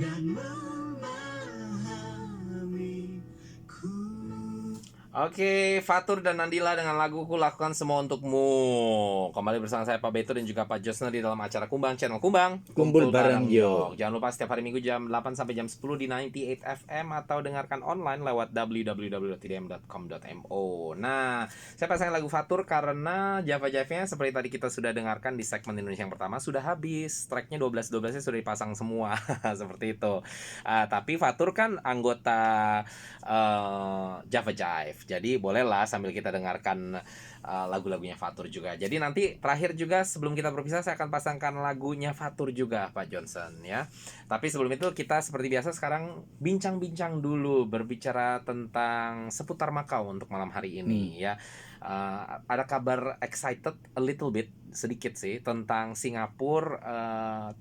dan memahamiku. Oke, Fatur dan Nandila dengan laguku Lakukan Semua Untukmu. Kembali bersama saya Pak Beto dan juga Pak Josner di dalam acara Kumbang, channel Kumbang Kumpul Bareng Yok. Jangan lupa setiap hari Minggu jam 8 sampai jam 10 di 98 FM atau dengarkan online lewat www.tdm.com.mo. Nah, saya pasang lagu Fatur karena Java Jive-nya seperti tadi kita sudah dengarkan di segmen Indonesia yang pertama sudah habis. Tracknya 12-12-nya sudah dipasang semua. Seperti itu. Tapi Fatur kan anggota Java Jive. Jadi bolehlah sambil kita dengarkan lagu-lagunya Fatur juga. Jadi nanti terakhir juga sebelum kita berpisah saya akan pasangkan lagunya Fatur juga Pak Johnson ya. Tapi sebelum itu kita seperti biasa sekarang bincang-bincang dulu berbicara tentang seputar Makau untuk malam hari ini ya. Ada kabar excited a little bit sedikit sih tentang Singapura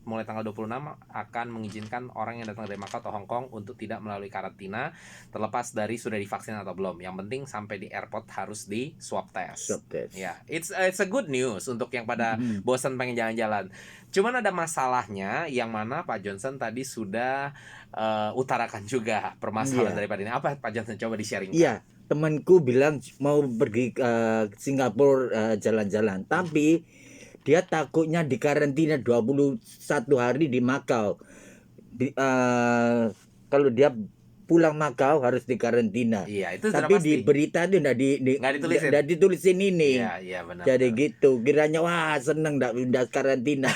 mulai tanggal 26 akan mengizinkan orang yang datang dari Makau atau Hong Kong untuk tidak melalui karantina terlepas dari sudah divaksin atau belum. Yang penting sampai di airport harus di swab test. Ya, it's a good news untuk yang pada bosan pengen jalan-jalan. Cuman ada masalahnya yang mana Pak Johnson tadi sudah utarakan juga permasalahan daripada ini. Apa Pak Johnson coba di-sharing? Iya, temanku bilang mau pergi ke Singapura jalan-jalan, tapi dia takutnya dikarantina 21 hari di Makau. Kalau dia pulang Makau harus dikarantina. Iya, itu tapi pasti. di berita itu nggak ditulisin ini. Iya, benar. Jadi gitu, kiranya wah seneng nggak karantina.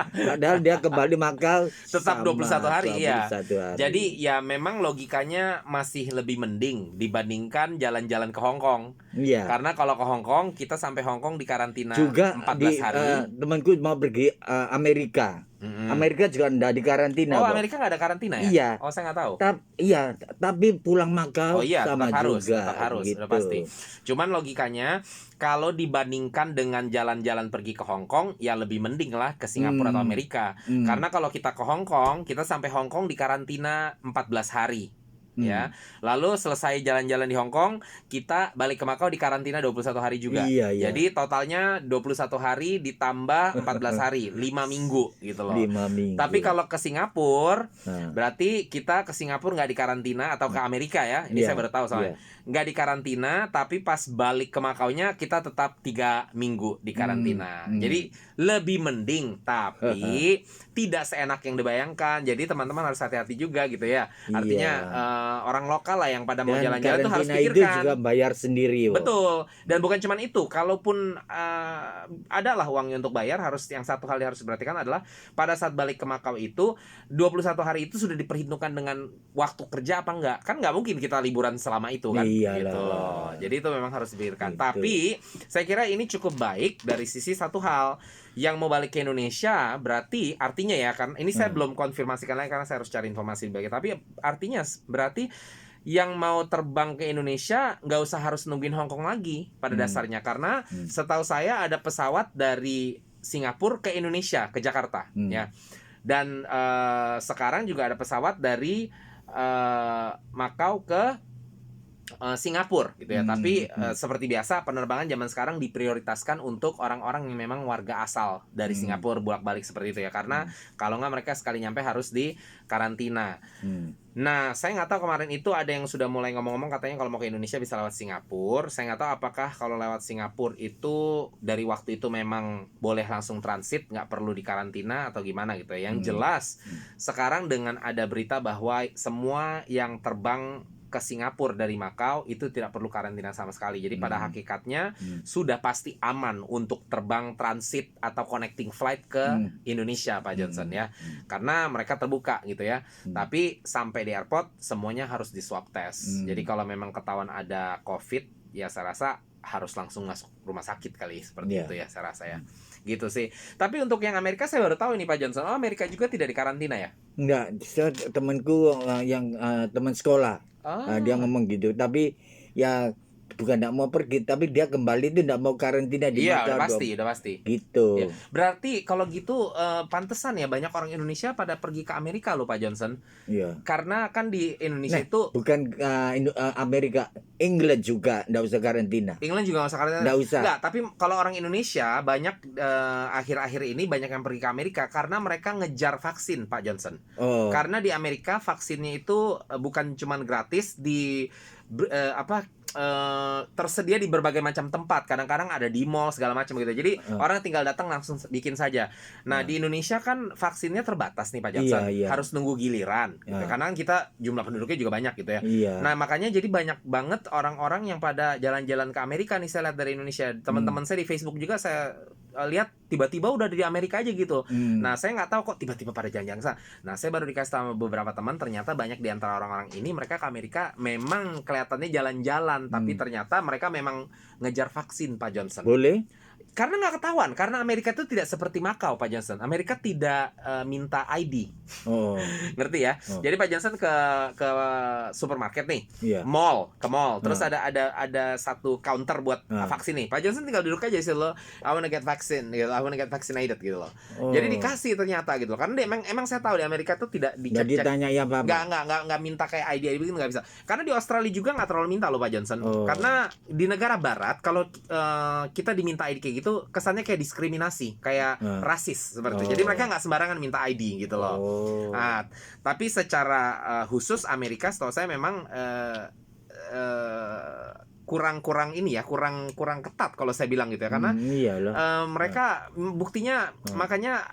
Padahal dia kembali Makau tetap 21 hari 21 ya. hari. Jadi ya memang logikanya masih lebih mending dibandingkan jalan-jalan ke Hong Kong. Iya. Karena kalau ke Hong Kong kita sampai Hong Kong dikarantina juga 14 hari. Temanku mau pergi Amerika. Amerika juga enggak dikarantina. Oh, Amerika nggak ada karantina ya? Iya. Oh, saya nggak tahu. Tapi pulang Makau sama tetap harus, gitu. udah pasti. Cuman logikanya kalau dibandingkan dengan jalan-jalan pergi ke Hong Kong, ya lebih mending lah ke Singapura atau Amerika. Karena kalau kita ke Hong Kong, kita sampai Hong Kong dikarantina 14 hari. Ya. Lalu selesai jalan-jalan di Hong Kong, kita balik ke Makau dikarantina 21 hari juga. Iya. Jadi totalnya 21 hari ditambah 14 hari, 5 minggu gitu loh. 5 minggu. Tapi kalau ke Singapura, berarti kita ke Singapura nggak dikarantina atau ke Amerika ya. Ini saya baru tahu soalnya. Nggak dikarantina, tapi pas balik ke Makaunya kita tetap 3 minggu dikarantina. Jadi lebih mending, tapi tidak seenak yang dibayangkan. Jadi teman-teman harus hati-hati juga gitu ya. Artinya orang lokal lah yang pada mau jalan-jalan tuh harus pikirkan. Itu juga bayar sendiri. Betul. Dan bukan cuma itu, kalaupun adalah uangnya untuk bayar, harus yang satu hal yang harus diperhatikan adalah pada saat balik ke Makau itu 21 hari itu sudah diperhitungkan dengan waktu kerja apa enggak? Kan nggak mungkin kita liburan selama itu kan. Gitu loh. Jadi itu memang harus dipikirkan. Gitu. Tapi saya kira ini cukup baik dari sisi satu hal. Yang mau balik ke Indonesia berarti artinya ya, kan ini saya belum konfirmasikan lagi karena saya harus cari informasi lebih. Tapi artinya berarti yang mau terbang ke Indonesia nggak usah harus nungguin Hong Kong lagi pada dasarnya, karena setahu saya ada pesawat dari Singapura ke Indonesia ke Jakarta ya. Dan sekarang juga ada pesawat dari Makau ke Singapura gitu ya. Tapi seperti biasa penerbangan zaman sekarang diprioritaskan untuk orang-orang yang memang warga asal dari Singapura bolak-balik seperti itu ya. Karena kalau nggak mereka sekali nyampe harus di karantina. Nah, saya nggak tahu kemarin itu ada yang sudah mulai ngomong-ngomong katanya kalau mau ke Indonesia bisa lewat Singapura. Saya nggak tahu apakah kalau lewat Singapura itu dari waktu itu memang boleh langsung transit, nggak perlu dikarantina atau gimana gitu ya. Yang jelas sekarang dengan ada berita bahwa semua yang terbang ke Singapura dari Makau itu tidak perlu karantina sama sekali. Jadi pada hakikatnya sudah pasti aman untuk terbang transit atau connecting flight ke Indonesia Pak Johnson ya. Karena mereka terbuka gitu ya. Tapi sampai di airport semuanya harus di swab test. Jadi kalau memang ketahuan ada COVID, ya saya rasa harus langsung masuk rumah sakit kali seperti itu ya saya rasa ya. Gitu sih. Tapi untuk yang Amerika saya baru tahu ini Pak Johnson. Oh, Amerika juga tidak dikarantina ya? Enggak, temanku yang teman sekolah. Dia ngomong gitu. Tapi ya bukan tidak mau pergi, tapi dia kembali itu tidak mau karantina di Iya, Macau udah pasti, dong. udah pasti. Gitu. Ya. Berarti kalau gitu pantesan ya banyak orang Indonesia pada pergi ke Amerika loh Pak Johnson. Iya. Karena kan di Indonesia Nah, itu bukan Amerika, England juga tidak usah karantina. England juga nggak usah karantina. Nggak usah. Nggak, tapi kalau orang Indonesia banyak akhir-akhir ini banyak yang pergi ke Amerika karena mereka ngejar vaksin Pak Johnson. Oh. Karena di Amerika vaksinnya itu bukan cuman gratis tersedia di berbagai macam tempat. Kadang-kadang ada di mall segala macam gitu. Jadi orang tinggal datang langsung bikin saja. Nah, di Indonesia kan vaksinnya terbatas nih Pak Johnson. Iya. Harus nunggu giliran gitu. Karena kan kita jumlah penduduknya juga banyak gitu ya. Iya. Nah, makanya jadi banyak banget orang-orang yang pada jalan-jalan ke Amerika nih saya lihat dari Indonesia. Teman-teman saya di Facebook juga saya lihat tiba-tiba udah di Amerika aja gitu. Nah, saya nggak tahu kok tiba-tiba pada jalan-jalan sana. Nah, saya baru dikasih tahu sama beberapa teman, ternyata banyak di antara orang-orang ini mereka ke Amerika memang kelihatannya jalan-jalan, tapi ternyata mereka memang ngejar vaksin Pak Johnson. Boleh? Karena nggak ketahuan, karena Amerika itu tidak seperti Makau Pak Johnson. Amerika tidak minta ID. Oh. Ngerti ya? Oh. Jadi Pak Johnson ke supermarket nih, Iya. ke mall, terus ada satu counter buat Ah. vaksin nih. Pak Johnson tinggal duduk aja sih lo, I wanna get vaccine, gitu, I wanna get vaccinated gitu loh. Oh. Jadi dikasih ternyata gitu loh. Karena dia emang saya tahu di Amerika tuh tidak Nggak dicek-cek. ditanya ya apa-apa. Nggak minta kayak ID begitu, nggak bisa. Karena di Australia juga nggak terlalu minta loh Pak Johnson. Oh. Karena di negara barat kalau kita diminta ID kayak gitu, kesannya kayak diskriminasi, kayak rasis seperti itu. Jadi mereka nggak sembarangan minta ID gitu loh. Oh. Nah, tapi secara khusus Amerika setahu saya memang kurang ini ya, kurang ketat kalau saya bilang gitu ya, karena iyalah. mereka buktinya makanya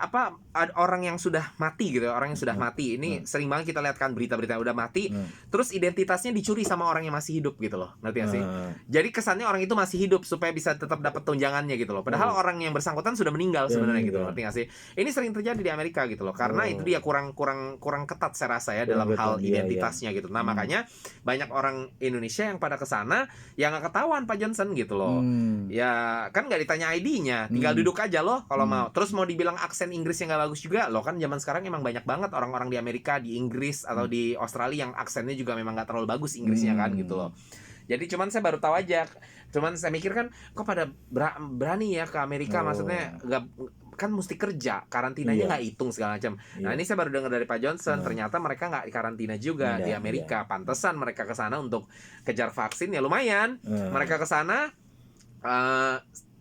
orang yang sudah mati gitu, orang yang sudah mati ini sering banget kita lihat kan berita-berita udah mati, terus identitasnya dicuri sama orang yang masih hidup gitu loh, ngerti gak sih? Jadi kesannya orang itu masih hidup supaya bisa tetap dapat tunjangannya gitu loh, padahal orang yang bersangkutan sudah meninggal sebenarnya gitu loh, ngerti gak sih? Ini sering terjadi di Amerika gitu loh, karena itu dia kurang ketat saya rasa ya dalam hal identitasnya gitu. Nah makanya banyak orang Indonesia yang pada kesana yang nggak ketahuan Pak Johnson gitu loh. Ya kan nggak ditanya ID-nya, tinggal duduk aja loh kalau mau. Terus mau dibilang aksen Inggrisnya nggak bagus juga loh, kan zaman sekarang emang banyak banget orang-orang di Amerika, di Inggris atau di Australia yang aksennya juga memang nggak terlalu bagus Inggrisnya kan gitu loh. Jadi cuman saya baru tahu aja. Cuman saya mikir kan kok pada berani ya ke Amerika, maksudnya nggak kan mesti kerja, karantinanya nggak hitung segala macam. Nah ini saya baru dengar dari Pak Johnson, ternyata mereka nggak karantina juga di Amerika. Pantesan mereka ke sana untuk kejar vaksin ya lumayan. Mereka ke sana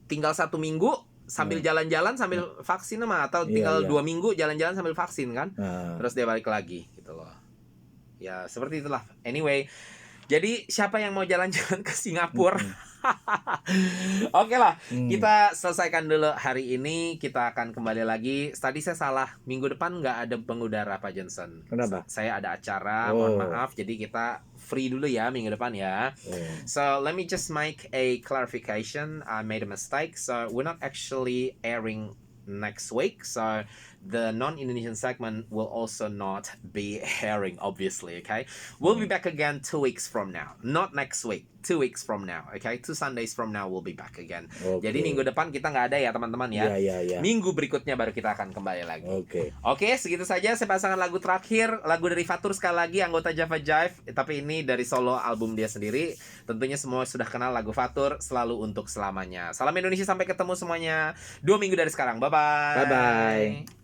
tinggal 1 minggu sambil jalan-jalan sambil vaksin atau tinggal 2 minggu jalan-jalan sambil vaksin kan. Terus dia balik lagi gitu loh. Ya seperti itulah. Anyway, jadi siapa yang mau jalan-jalan ke Singapura? Oke lah, kita selesaikan dulu hari ini. Kita akan kembali lagi. Tadi saya salah, minggu depan nggak ada pengudara Pak Johnson. Kenapa? Saya ada acara, mohon maaf. Jadi kita free dulu ya minggu depan ya. So let me just make a clarification. I made a mistake. So we're not actually airing next week. So the non-Indonesian segment will also not be airing, obviously, okay? We'll be back again 2 weeks from now. Not next week, 2 weeks from now, okay? 2 Sundays from now we'll be back again. Jadi minggu depan kita nggak ada ya teman-teman ya. Minggu berikutnya baru kita akan kembali lagi. Oke, segitu saja. Saya pasangkan lagu terakhir, lagu dari Fatur sekali lagi, anggota Java Jive. Tapi ini dari solo album dia sendiri. Tentunya semua sudah kenal lagu Fatur, Selalu Untuk Selamanya. Salam Indonesia, sampai ketemu semuanya 2 minggu dari sekarang. Bye-bye. Bye-bye.